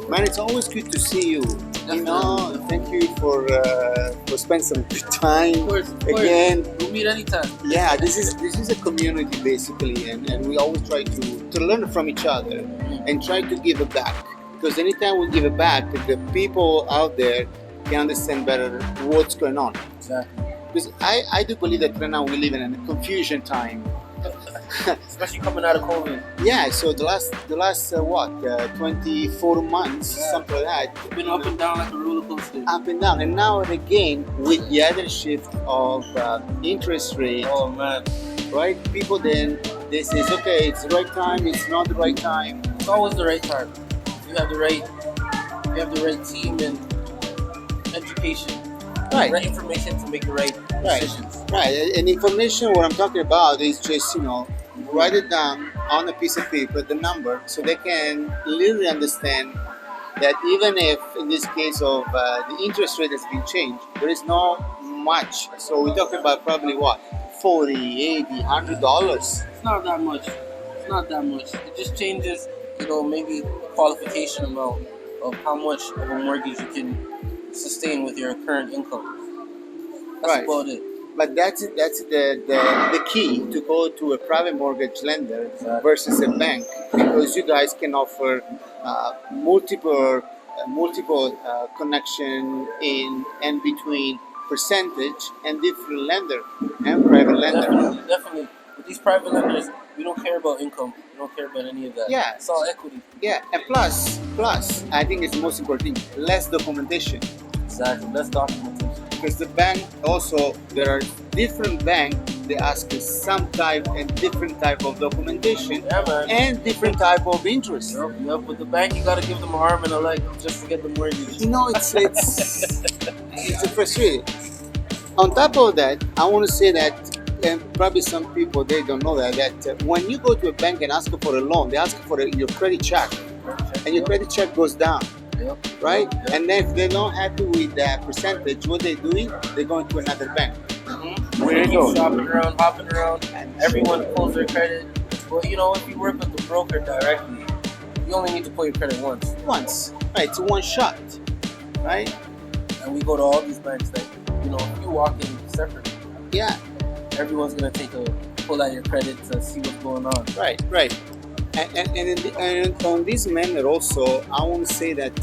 Man, it's always good to see you. Definitely. You know, thank you for spending some good time Of course. again. We'll meet anytime. Yeah, this is a community basically, and we always try to learn from each other and try to give it back. Because anytime we give it back, the people out there can understand better what's going on. Exactly. Because I do believe that right now we live in a confusion time. Especially coming out of COVID. Yeah, so the last 24 months, Yeah. something like that. It's been up and down like a roller coaster. Up and down, and now and again with the other shift of interest rate, Oh man, right? People then they say, okay, it's the right time, it's not the right time. it's always the right time. You have the right team and education, Right. right information to make the right Right. decisions. Right, and information what I'm talking about is just write it down on a piece of paper, the number, so they can literally understand that even if in this case of the interest rate has been changed, there is not much. So we're talking about probably what, 40, 80, $100. It's not that much. It's not that much. It just changes, maybe the qualification amount of how much of a mortgage you can sustain with your current income. That's Right. about it. But that's the key to go to a private mortgage lender versus a bank, because you guys can offer multiple connection in and between percentage and different lender and private lender. Definitely. With these private lenders, we don't care about income. We don't care about any of that. Yeah. It's all equity. Yeah, and plus, I think it's the most important thing, less documentation. Exactly. Less documentation. Because the bank also, there are different banks, they ask us some type and different type of documentation Yeah, man. and different type of interest. Yep. With the bank, you gotta give them an arm and a leg just to get the mortgage. It's a frustrating. On top of that, I want to say that, and probably some people they don't know that when you go to a bank and ask for a loan, they ask for your credit check, and your credit check goes down. Yep. Right? Yep. And then if they're not happy with that percentage, what they're doing, they're going to another bank. Where you go? Shopping around, hopping around. Everyone pulls their credit. Well, if you work with the broker directly, you only need to pull your credit once. Once. Right, it's one shot. Right? And we go to all these banks that, if you walk in separately, Yeah. everyone's gonna pull out your credit to see what's going on. Right. And on this manner also, I want to say that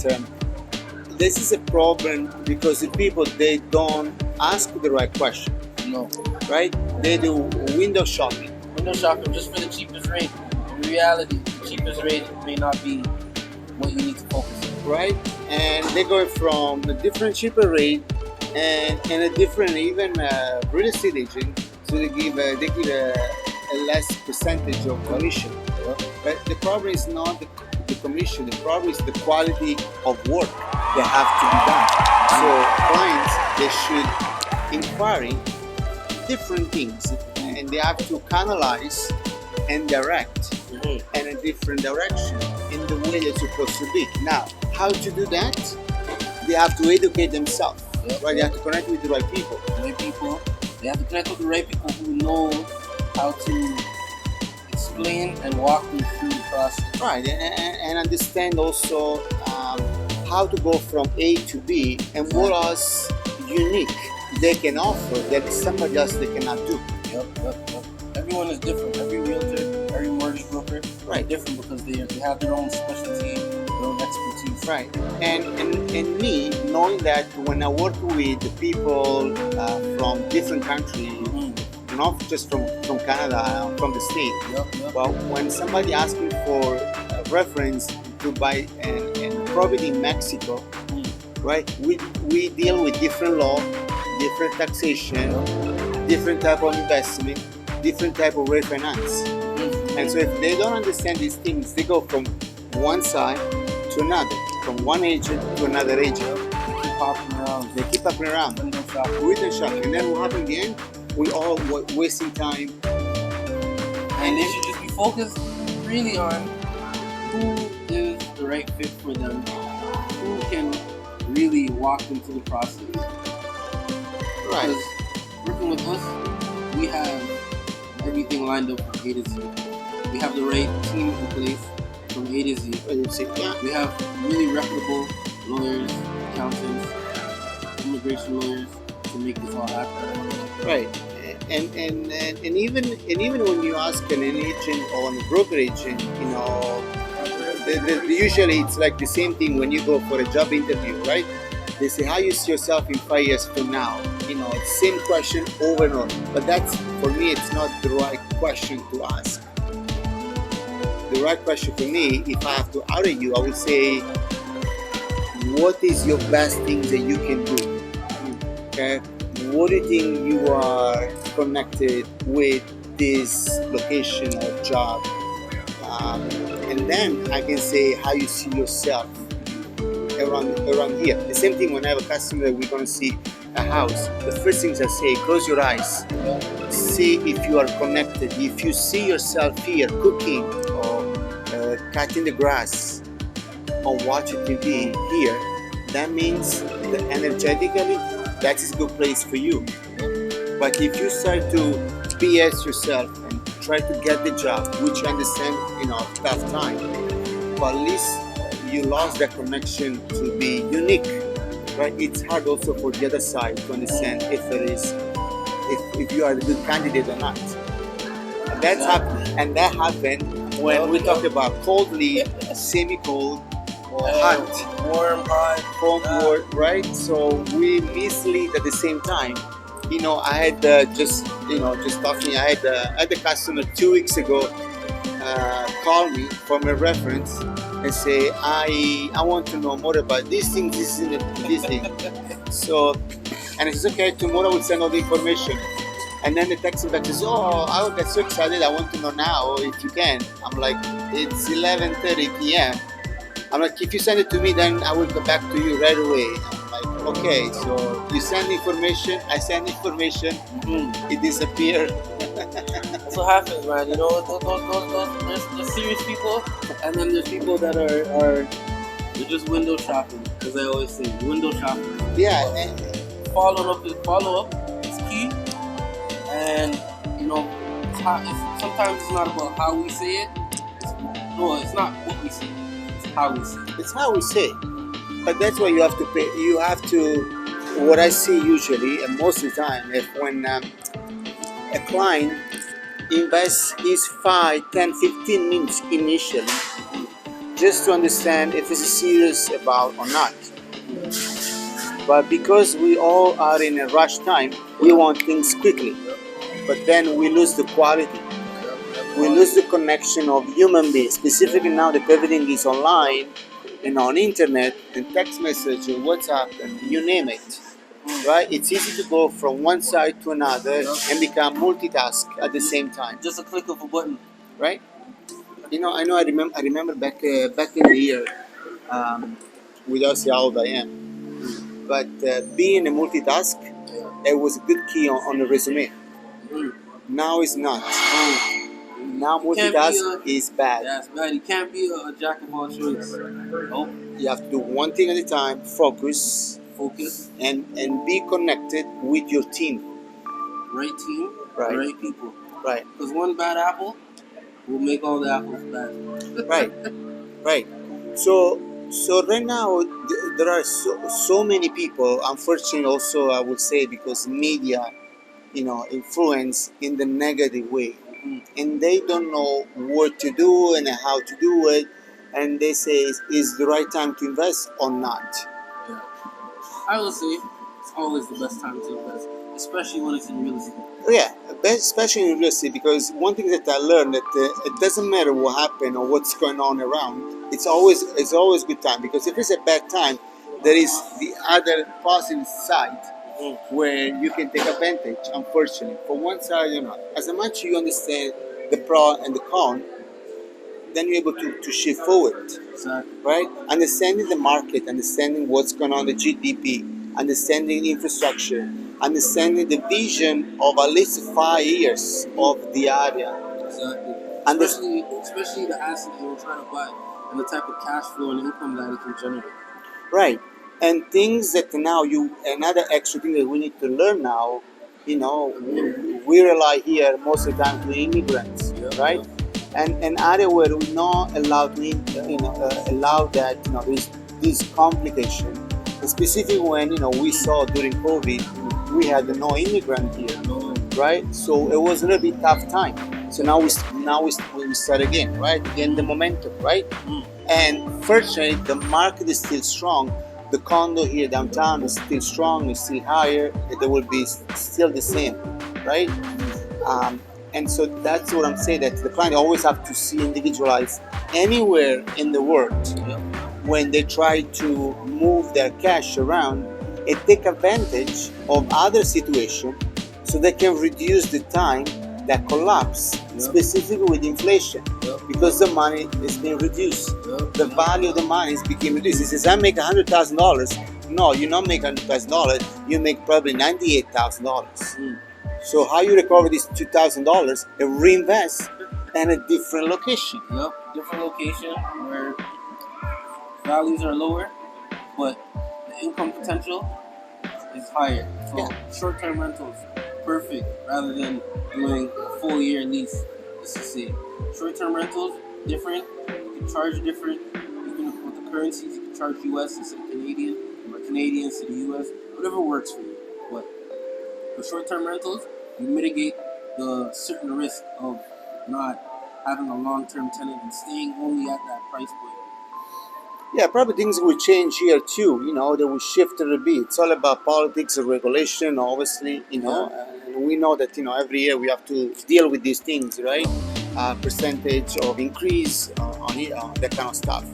this is a problem because the people, they don't ask the right question. No. Right? They do window shopping. Window shopping just for the cheapest rate. In reality, the cheapest rate may not be what you need to focus on. Right? And they go from a different cheaper rate and a different even real estate agent, so they give a less percentage of commission. But the problem is not the commission. The problem is the quality of work that have to be done. So clients, they should inquire different things, and they have to canalize and direct in a different direction in the way they're supposed to be. Now, how to do that? They have to educate themselves. Yep. Right? They have to connect with the right people. They have to connect with the right people who know how to explain and walk them through the process. Right, and understand also how to go from A to B and what else unique they can offer that somebody else they cannot do. Yep. Everyone is different. Every realtor, every mortgage broker Right. is different because they have their own specialty, their own expertise. Right, and me knowing that when I work with the people from different countries, not just from Canada, from the state. Yep. But when somebody asks me for a reference to buy a property in Mexico, right? We deal with different law, different taxation, different type of investment, different type of refinance. And so if they don't understand these things, they go from one side to another, from one agent to another agent. They keep hopping around. Window shopping. Window shopping. And then what happens in the end? We all wasting time. And they should just be focused really on who is the right fit for them, who can really walk them through the process. Right. Because working with us, we have everything lined up from A to Z. We have the right team in place, from A to Z. Yeah. We have really reputable lawyers, accountants, immigration lawyers to make this all happen. Right. And even when you ask an agent or a broker agent, usually it's like the same thing when you go for a job interview, right? They say, how you see yourself in 5 years from now? Same question over and over. But that's, for me, it's not the right question to ask. The right question for me, if I have to utter you, I would say, what is your best thing that you can do? Okay? What do you think you are connected with this location or job? And then I can say how you see yourself around here. The same thing when I have a customer that we're going to see a house. The first things I say, close your eyes. See if you are connected. If you see yourself here cooking or cutting the grass or watching TV here, that means that energetically that is a good place for you. But if you start to BS yourself and try to get the job, which I understand, tough time, but at least you lost that connection to be unique, right? It's hard also for the other side to understand if you are a good candidate or not. And that happened when we talk about coldly, semi-cold, or hot, warm, hot, warm, right? So we mislead at the same time. I had just talking. I had a customer 2 weeks ago call me from a reference and say, I want to know more about this thing, this thing. So, and it's okay. Tomorrow I will send all the information. And then the text back says, oh, I will get so excited. I want to know now if you can. I'm like, it's 11:30 p.m. I'm like, if you send it to me, then I will come back to you right away. I'm like, okay, so you send information, I send information, it disappears. That's what happens, man. There's serious people, and then there's people that are they're just window shopping, as I always say, window shopping. Yeah. Follow up is key, and sometimes it's not about how we say it. It's not what we say. How we say it. It's how we say it. But that's why you have to pay. You have to. What I see usually, and most of the time, if when a client invests his 5, 10, 15 minutes initially, just to understand if it's serious about or not. But because we all are in a rush time, we want things quickly. But then we lose the quality. We lose the connection of human beings, specifically now that everything is online and on internet and text message or WhatsApp and you name it, right? It's easy to go from one side to another and become multitask at the same time. Just a click of a button, right? I remember back in the year, without saying how old I am, but being a multitask, it was a good key on the resume. Now it's not. Now multitask is bad. Yeah, it's bad. You can't be a jack of all trades. Nope. You have to do one thing at a time, focus, and be connected with your team. Right team, right. Right people. Right. Because one bad apple will make all the apples bad. Right. So right now there are so many people, unfortunately also I would say because media, influence in the negative way. And they don't know what to do and how to do it, and they say is the right time to invest or not. Yeah. I would say it's always the best time to invest, especially when it's in real estate. Yeah, especially in real estate, because one thing that I learned that it doesn't matter what happened or what's going on around. It's always good time, because if it's a bad time, there is the other positive side. Where you can take advantage, unfortunately. For one side, as much you understand the pro and the con, then you're able to shift forward. Exactly. Right? Understanding the market, understanding what's going on, the GDP, understanding the infrastructure, understanding the vision of at least 5 years of the area. Exactly. Especially the asset that you're trying to buy and the type of cash flow and income that it can generate. Right. And things that now another extra thing that we need to learn now, we rely here most of the time to immigrants, right? and an area where we're not allowed to, allow that, there's this complication. Specifically when, we saw during COVID, we had no immigrant here, right? So it was a little bit tough time. So now we start again, right? Again, the momentum, right? And fortunately, the market is still strong. The condo here downtown is still strong, is still higher. They will be still the same, right? And so that's what I'm saying, that the client always have to see individualized anywhere in the world. When they try to move their cash around and take advantage of other situations so they can reduce the time that collapse, specifically with inflation, because the money is being reduced. The value of the money is becoming reduced. He says, I make $100,000. No, you don't make $100,000. You make probably $98,000. So how you recover this $2,000 and reinvest in a different location? Different location where values are lower, but the income potential is higher. So short-term rentals, perfect, rather than doing a full year lease. Let's just say short-term rentals, different. You can charge different. Even with the currencies, you can charge US instead of Canadian, or Canadian instead of US. Whatever works for you. But for short-term rentals, you mitigate the certain risk of not having a long-term tenant and staying only at that price point. Yeah, probably things will change here too. They will shift a little bit. It's all about politics and regulation, obviously. And we know that every year we have to deal with these things, right? Percentage of increase on that kind of stuff.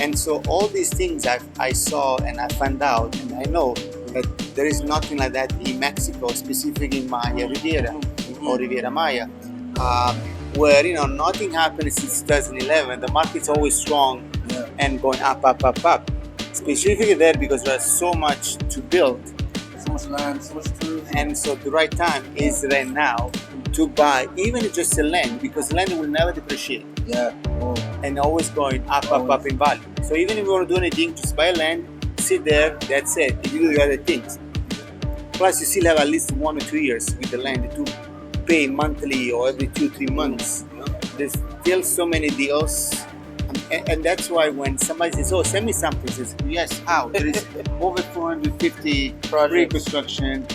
And so all these things I saw and I found out, and I know that there is nothing like that in Mexico, specifically in Maya Riviera or Riviera Maya, where nothing happened since 2011. The market's always strong and going up, up, up, up. Specifically there because there's so much to build, so much land, so much tourism, and so the right time is right now to buy even just the land, because land will never depreciate. And always going up, up, up in value. So even if you want to do anything, just buy land, sit there, that's it. If you do the other things, plus you still have at least 1 or 2 years with the land to pay monthly or every 2-3 months. There's still so many deals. And that's why when somebody says, "Oh, send me something," says, "Yes, how?" There is over 450 pre-construction.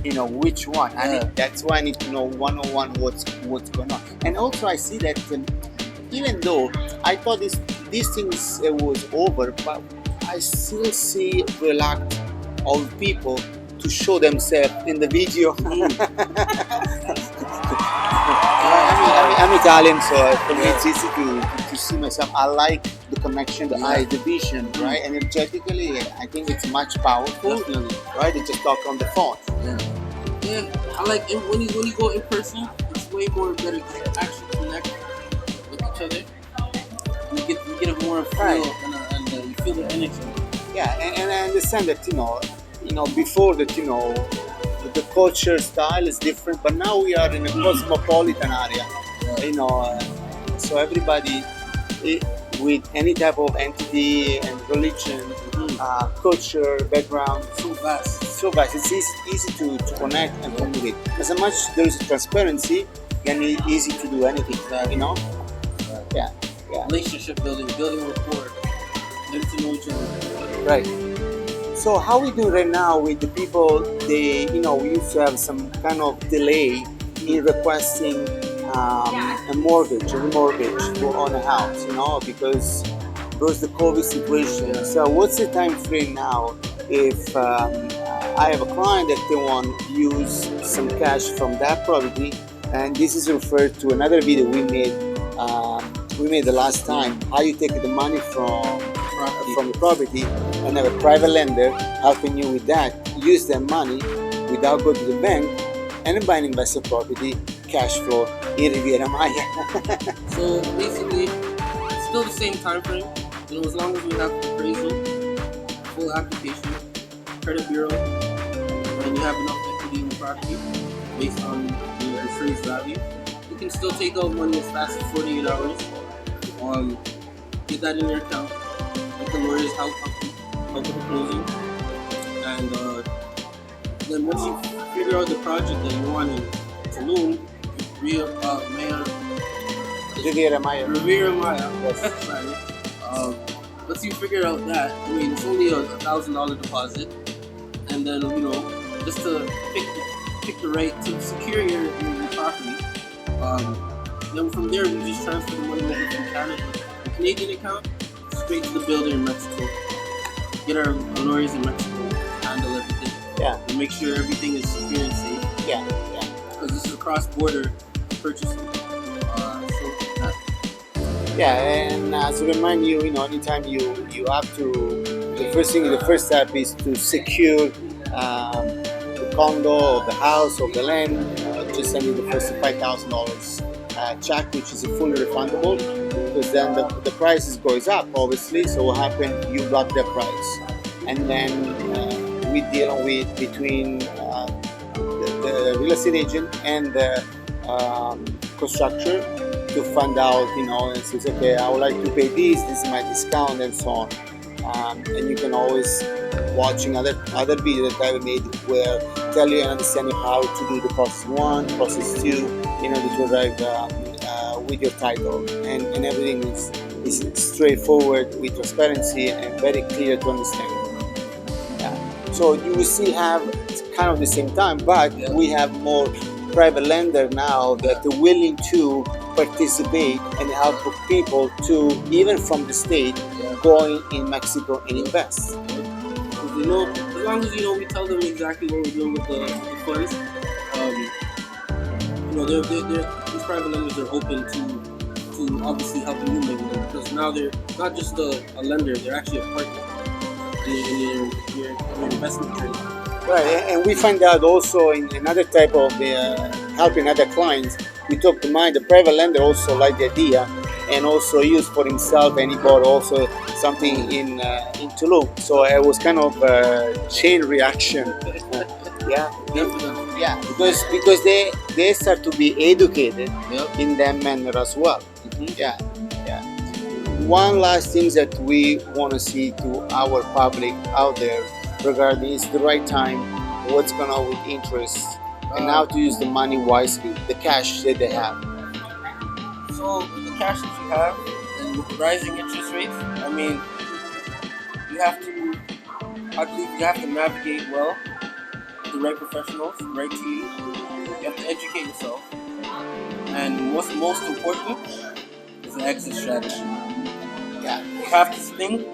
Which one? I mean, that's why I need to know 101 what's going on. And also, I see that even though I thought these things was over, but I still see reluctance of people to show themselves in the video. I'm Italian, so for me it's easy to see myself. I like the connection, the vision, right? Energetically, I think it's much powerful, right? They just talk on the phone. I like it when you go in person. It's way more better to actually connect with each other. You get a more feel, and you feel the energy. Yeah, and I understand that before that the culture style is different, but now we are in a cosmopolitan area. So everybody with any type of entity and religion, culture, background, so vast. It's easy to connect and communicate. As much there is transparency, then it's easy to do anything. Yeah. Relationship building rapport, getting to know each other. Right. So how we do right now with the people? We used to have some kind of delay in requesting a remortgage on a house, because the COVID situation. So what's the time frame now if I have a client that they want to use some cash from that property, and this is referred to another video we made the last time, how you take the money from the property and have a private lender helping you with that, use that money without going to the bank, and buy an investor property, cash flow in Riviera Maya. So basically, it's still the same time frame. As long as we have the appraisal, full application, credit bureau, and you have enough equity in the property based on the appraised value, you can still take out money as fast as 48 hours. Get that in your account. Get the lawyers help with the closing, and then once you figure out the project that you want in Tulum, Riviera Maya, Riviera Maya. Riviera Maya. Yes. Sorry. Um, Once you figure out that, I mean, it's only $1,000 deposit, and then just to pick the rate to secure your property. Then from there, we just transfer the money over from Canada, the Canadian account, straight to the builder in Mexico. Get our lawyers in Mexico to handle everything. Yeah. And make sure everything is secure and safe. Yeah. Because this is a cross-border purchasing. Yeah, and to remind you, anytime you have to, the first step is to secure the condo or the house or the land. Just send you the first $5,000 check, which is fully refundable, because then the prices goes up, obviously. So what happened? You block the price, and then we deal with between the real estate agent and the constructor to find out, and says, okay, I would like to pay this is my discount, and so on. And you can always watching other videos that I made where tell you and understand how to do the process 1, process 2, in order to arrive with your title, and everything is straightforward with transparency and very clear to understand. So you will still have kind of the same time, but we have more private lender now that are willing to participate and help people to, even from the state, going in Mexico and invest. As long as we tell them exactly what we're doing with the funds. These private lenders are open to obviously helping you maybe, because now they're not just a lender; they're actually a partner in your investment journey. Right, and we find out also in another type of helping other clients. We talk to mine, the private lender also like the idea, and also used for himself, and he bought also something in Tulum. So it was kind of a chain reaction. Yeah, because they start to be educated in that manner as well. Yeah. One last thing that we want to see to our public out there regarding is the right time, what's going on with interest, and how to use the money wisely, the cash that they have. So the cash that you have, and with the rising interest rates, I mean, I believe you have to navigate well with the right professionals, the right team. You have to educate yourself, and what's most important is an exit strategy. Yeah, you have to think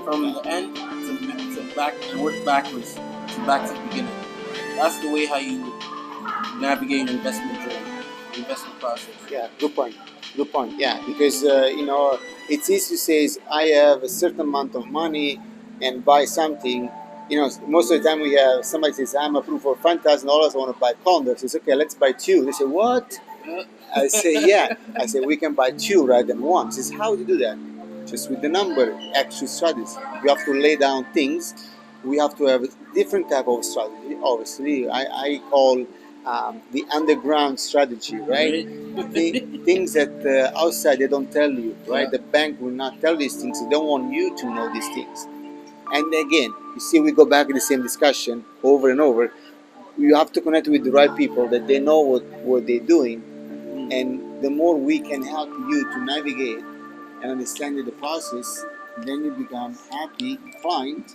from the end to back and work backwards to back to the beginning. That's the way how you navigate your investment journey, your investment process. Yeah, good point. Yeah, because it's easy to say I have a certain amount of money and buy something. Most of the time we have somebody says I'm approved for $5,000. I want to buy condos. I say okay, let's buy 2. They say what? I say yeah. I say we can buy 2 rather than 1. He says how do you do that? Just with the number, actual strategies. You have to lay down things. We have to have a different type of strategy. Obviously, I call the underground strategy, right? Things that outside they don't tell you, right? Yeah. The bank will not tell these things. They don't want you to know these things. And again, you see, we go back to the same discussion over and over. You have to connect with the right people that they know what they're doing, and the more we can help you to navigate and understand the process, then you become happy client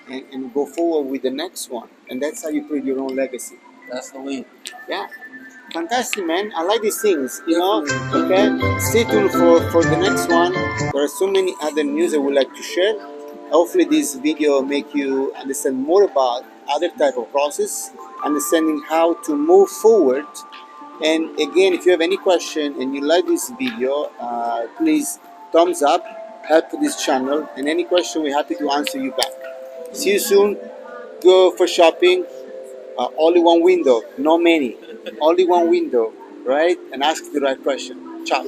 and go forward with the next one. And that's how you create your own legacy. That's the way. Yeah. Fantastic, man. I like these things, Okay. Stay tuned for the next one. There are so many other news I would like to share. Hopefully this video make you understand more about other type of process, understanding how to move forward. And again, if you have any question and you like this video, please thumbs up, help this channel, and any question we're happy to answer you back. See you soon. Go for shopping. Only one window, not many. Only one window, right? And ask the right question. Ciao.